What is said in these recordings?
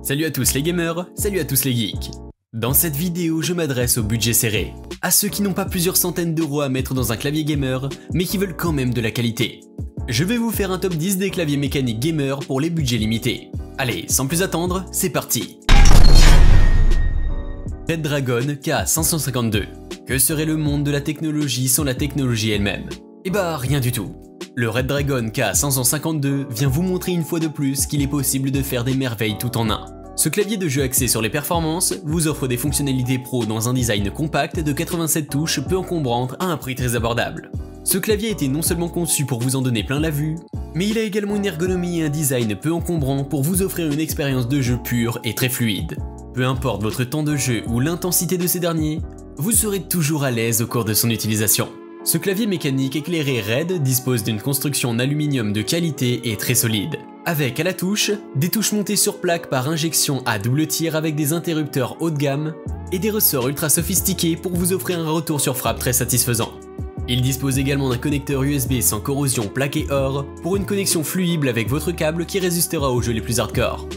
Salut à tous les gamers, salut à tous les geeks. Dans cette vidéo, je m'adresse au budget serré, à ceux qui n'ont pas plusieurs centaines d'euros à mettre dans un clavier gamer, mais qui veulent quand même de la qualité. Je vais vous faire un top 10 des claviers mécaniques gamer pour les budgets limités. Allez, sans plus attendre, c'est parti. Redragon K552. Que serait le monde de la technologie sans la technologie elle-même? Eh bah rien du tout. Le Redragon K552 vient vous montrer une fois de plus qu'il est possible de faire des merveilles tout en un. Ce clavier de jeu axé sur les performances vous offre des fonctionnalités pro dans un design compact de 87 touches peu encombrante à un prix très abordable. Ce clavier était non seulement conçu pour vous en donner plein la vue, mais il a également une ergonomie et un design peu encombrant pour vous offrir une expérience de jeu pure et très fluide. Peu importe votre temps de jeu ou l'intensité de ces derniers, vous serez toujours à l'aise au cours de son utilisation. Ce clavier mécanique éclairé RED dispose d'une construction en aluminium de qualité et très solide, avec à la touche, des touches montées sur plaque par injection à double tir avec des interrupteurs haut de gamme et des ressorts ultra sophistiqués pour vous offrir un retour sur frappe très satisfaisant. Il dispose également d'un connecteur USB sans corrosion plaqué or pour une connexion fluide avec votre câble qui résistera aux jeux les plus hardcore.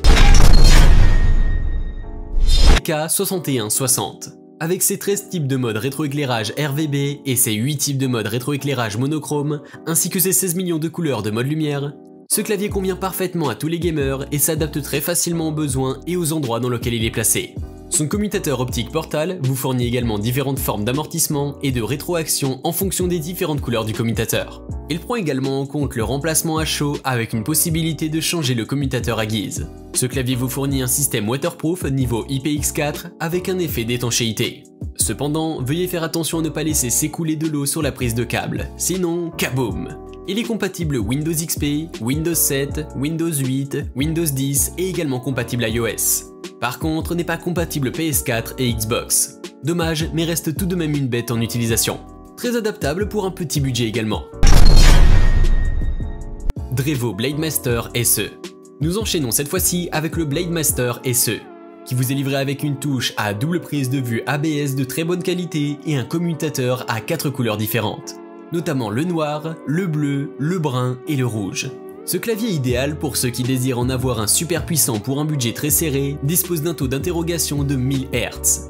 K6160. Avec ses 13 types de mode rétroéclairage RVB et ses 8 types de mode rétroéclairage monochrome, ainsi que ses 16 millions de couleurs de mode lumière, ce clavier convient parfaitement à tous les gamers et s'adapte très facilement aux besoins et aux endroits dans lesquels il est placé. Son commutateur optique Portal vous fournit également différentes formes d'amortissement et de rétroaction en fonction des différentes couleurs du commutateur. Il prend également en compte le remplacement à chaud avec une possibilité de changer le commutateur à guise. Ce clavier vous fournit un système waterproof niveau IPX4 avec un effet d'étanchéité. Cependant, veuillez faire attention à ne pas laisser s'écouler de l'eau sur la prise de câble, sinon kaboom! Il est compatible Windows XP, Windows 7, Windows 8, Windows 10 et également compatible iOS. Par contre, n'est pas compatible PS4 et Xbox. Dommage, mais reste tout de même une bête en utilisation. Très adaptable pour un petit budget également. Drevo Blademaster SE. Nous enchaînons cette fois-ci avec le Blademaster SE, qui vous est livré avec une touche à double prise de vue ABS de très bonne qualité et un commutateur à 4 couleurs différentes, notamment le noir, le bleu, le brun et le rouge. Ce clavier idéal pour ceux qui désirent en avoir un super puissant pour un budget très serré dispose d'un taux d'interrogation de 1000 Hz,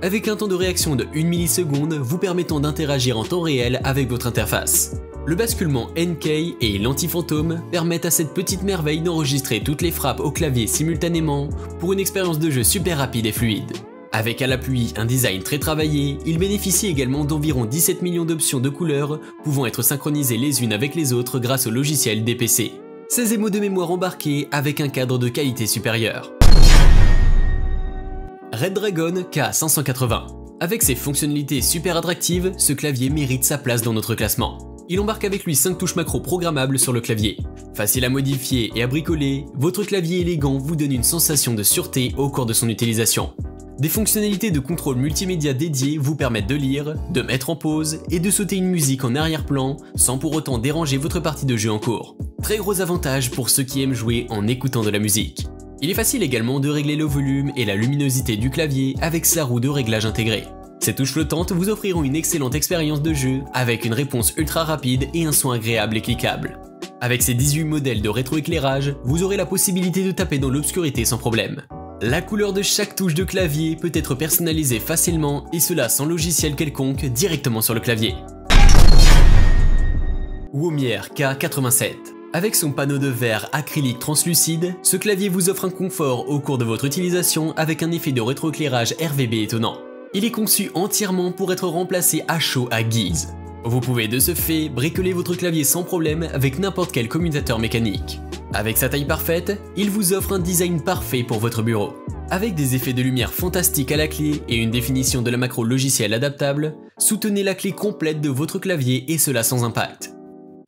avec un temps de réaction de 1 milliseconde vous permettant d'interagir en temps réel avec votre interface. Le basculement NK et l'anti-fantôme permettent à cette petite merveille d'enregistrer toutes les frappes au clavier simultanément pour une expérience de jeu super rapide et fluide. Avec à l'appui un design très travaillé, il bénéficie également d'environ 17 millions d'options de couleurs pouvant être synchronisées les unes avec les autres grâce au logiciel DPC. 16 émaux de mémoire embarqués avec un cadre de qualité supérieure. Redragon K580. Avec ses fonctionnalités super attractives, ce clavier mérite sa place dans notre classement. Il embarque avec lui 5 touches macro programmables sur le clavier. Facile à modifier et à bricoler, votre clavier élégant vous donne une sensation de sûreté au cours de son utilisation. Des fonctionnalités de contrôle multimédia dédiées vous permettent de lire, de mettre en pause et de sauter une musique en arrière-plan sans pour autant déranger votre partie de jeu en cours. Très gros avantage pour ceux qui aiment jouer en écoutant de la musique. Il est facile également de régler le volume et la luminosité du clavier avec sa roue de réglage intégrée. Ces touches flottantes vous offriront une excellente expérience de jeu avec une réponse ultra rapide et un son agréable et cliquable. Avec ces 18 modèles de rétroéclairage, vous aurez la possibilité de taper dans l'obscurité sans problème. La couleur de chaque touche de clavier peut être personnalisée facilement et cela sans logiciel quelconque directement sur le clavier. Womier K87. Avec son panneau de verre acrylique translucide, ce clavier vous offre un confort au cours de votre utilisation avec un effet de rétroéclairage RVB étonnant. Il est conçu entièrement pour être remplacé à chaud à guise. Vous pouvez de ce fait bricoler votre clavier sans problème avec n'importe quel commutateur mécanique. Avec sa taille parfaite, il vous offre un design parfait pour votre bureau. Avec des effets de lumière fantastiques à la clé et une définition de la macro logicielle adaptable, soutenez la clé complète de votre clavier et cela sans impact.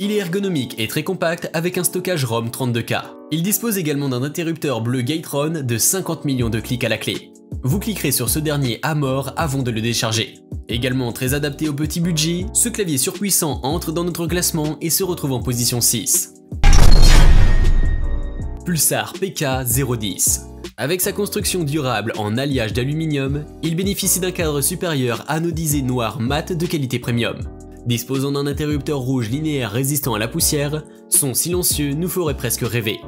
Il est ergonomique et très compact avec un stockage ROM 32K. Il dispose également d'un interrupteur bleu Gateron de 50 millions de clics à la clé. Vous cliquerez sur ce dernier à mort avant de le décharger. Également très adapté au petit budget, ce clavier surpuissant entre dans notre classement et se retrouve en position 6. Pulsar PK010. Avec sa construction durable en alliage d'aluminium, il bénéficie d'un cadre supérieur anodisé noir mat de qualité premium. Disposant d'un interrupteur rouge linéaire résistant à la poussière, son silencieux nous ferait presque rêver.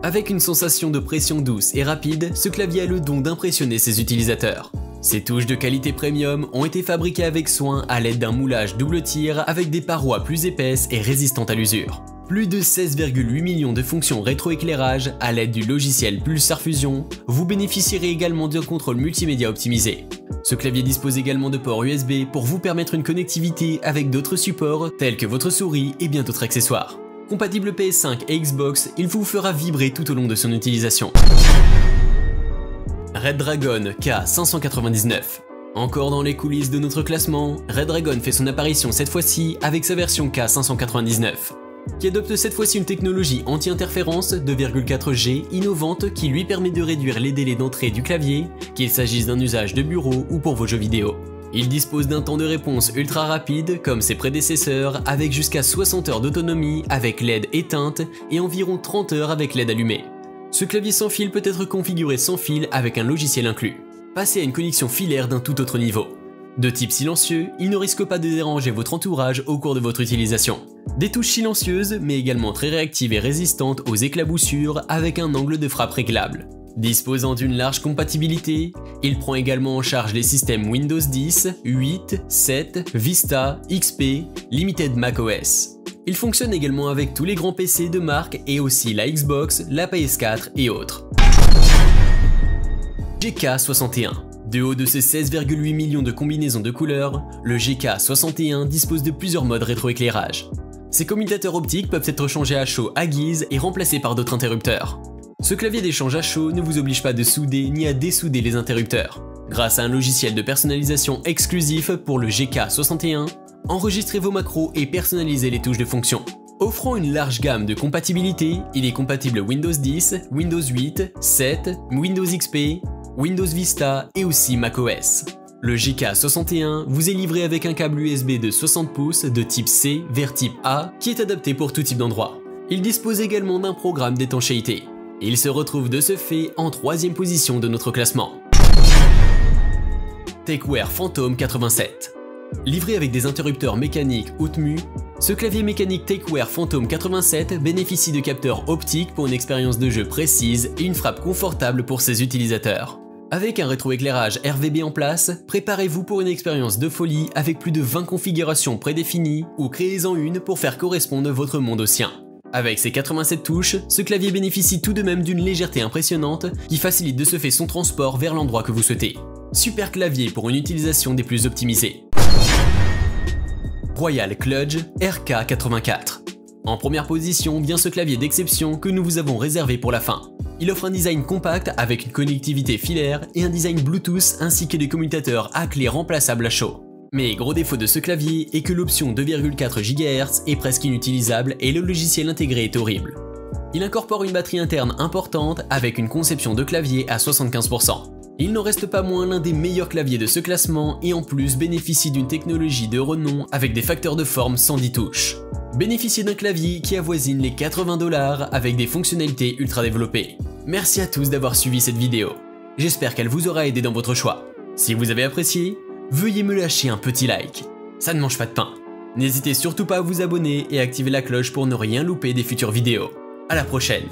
Avec une sensation de pression douce et rapide, ce clavier a le don d'impressionner ses utilisateurs. Ces touches de qualité premium ont été fabriquées avec soin à l'aide d'un moulage double tir avec des parois plus épaisses et résistantes à l'usure. Plus de 16,8 millions de fonctions rétroéclairage à l'aide du logiciel Pulsar Fusion, vous bénéficierez également d'un contrôle multimédia optimisé. Ce clavier dispose également de ports USB pour vous permettre une connectivité avec d'autres supports tels que votre souris et bien d'autres accessoires. Compatible PS5 et Xbox, il vous fera vibrer tout au long de son utilisation. Redragon K599. Encore dans les coulisses de notre classement, Redragon fait son apparition cette fois-ci avec sa version K599, qui adopte cette fois-ci une technologie anti-interférence 2,4G innovante qui lui permet de réduire les délais d'entrée du clavier, qu'il s'agisse d'un usage de bureau ou pour vos jeux vidéo. Il dispose d'un temps de réponse ultra rapide comme ses prédécesseurs avec jusqu'à 60 heures d'autonomie avec LED éteinte et environ 30 heures avec LED allumée. Ce clavier sans fil peut être configuré sans fil avec un logiciel inclus. Passez à une connexion filaire d'un tout autre niveau. De type silencieux, il ne risque pas de déranger votre entourage au cours de votre utilisation. Des touches silencieuses mais également très réactives et résistantes aux éclaboussures avec un angle de frappe réglable. Disposant d'une large compatibilité, il prend également en charge les systèmes Windows 10, 8, 7, Vista, XP, Limited macOS. Il fonctionne également avec tous les grands PC de marque et aussi la Xbox, la PS4 et autres. GK61. Du haut de ses 16,8 millions de combinaisons de couleurs, le GK61 dispose de plusieurs modes rétroéclairage. Ses commutateurs optiques peuvent être changés à chaud à guise et remplacés par d'autres interrupteurs. Ce clavier d'échange à chaud ne vous oblige pas de souder ni à dessouder les interrupteurs. Grâce à un logiciel de personnalisation exclusif pour le GK61, enregistrez vos macros et personnalisez les touches de fonction. Offrant une large gamme de compatibilités, il est compatible Windows 10, Windows 8, 7, Windows XP, Windows Vista et aussi macOS. Le GK61 vous est livré avec un câble USB de 60 pouces de type C vers type A qui est adapté pour tout type d'endroit. Il dispose également d'un programme d'étanchéité. Il se retrouve de ce fait en 3e position de notre classement. TechWare Phantom 87. Livré avec des interrupteurs mécaniques haute mue, ce clavier mécanique TechWare Phantom 87 bénéficie de capteurs optiques pour une expérience de jeu précise et une frappe confortable pour ses utilisateurs. Avec un rétroéclairage RVB en place, préparez-vous pour une expérience de folie avec plus de 20 configurations prédéfinies ou créez-en une pour faire correspondre votre monde au sien. Avec ses 87 touches, ce clavier bénéficie tout de même d'une légèreté impressionnante qui facilite de ce fait son transport vers l'endroit que vous souhaitez. Super clavier pour une utilisation des plus optimisées. Royal Kludge RK84. En première position vient ce clavier d'exception que nous vous avons réservé pour la fin. Il offre un design compact avec une connectivité filaire et un design Bluetooth ainsi que des commutateurs à clé remplaçables à chaud. Mais gros défaut de ce clavier est que l'option 2,4 GHz est presque inutilisable et le logiciel intégré est horrible. Il incorpore une batterie interne importante avec une conception de clavier à 75%. Il n'en reste pas moins l'un des meilleurs claviers de ce classement et en plus bénéficie d'une technologie de renom avec des facteurs de forme 110 touches. Bénéficiez d'un clavier qui avoisine les 80 $ avec des fonctionnalités ultra développées. Merci à tous d'avoir suivi cette vidéo. J'espère qu'elle vous aura aidé dans votre choix. Si vous avez apprécié, veuillez me lâcher un petit like. Ça ne mange pas de pain. N'hésitez surtout pas à vous abonner et à activer la cloche pour ne rien louper des futures vidéos. À la prochaine.